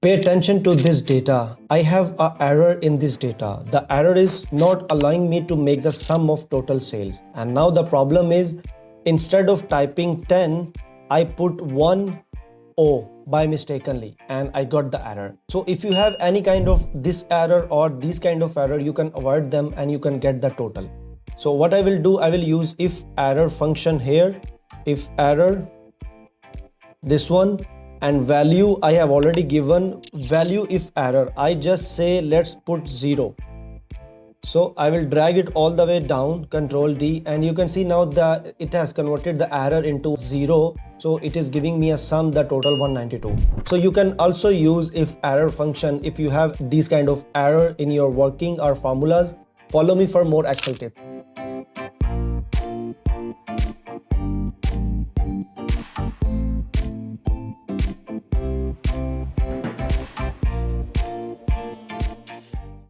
Pay attention to this data. I have an error in this data. The error is not allowing me to make the sum of total sales. And now the problem is, instead of typing 10, I put 1 O by mistakenly and I got the error. So if you have any kind of this error or this kind of error, you can avoid them and you can get the total. So what I will do, I will use if error function here, if error, this one, and value I have already given value if error. I just say let's put 0. So I will drag it all the way down, Control D, and you can see now that it has converted the error into 0. So it is giving me a sum, the total 192. So you can also use if error function if you have these kind of error in your working or formulas. Follow me for more Excel tips.